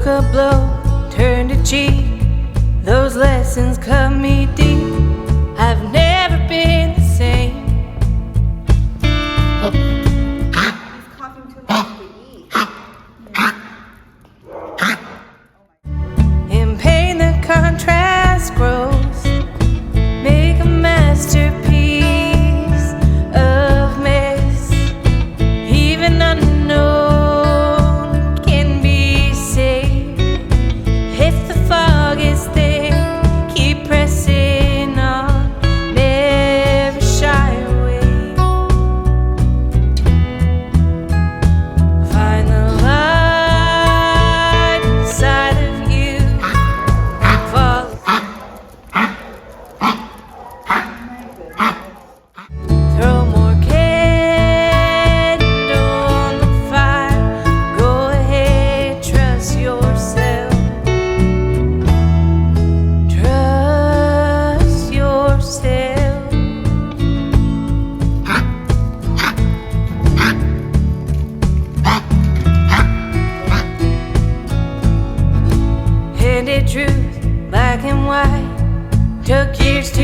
Took a blow, turned a cheek. Those lessons cut me deep. I've never been the same. He's coughing too much to eat. In pain, the contrast grows. Make a masterpiece of mess. Even unknown can be saved. If the fog is there, keep pressing on. Never shy away. Find the light inside of you. Follow. Throw more candle on the fire. Go ahead, trust yourself. Trust yourself. Handed truth, black and white. Took years to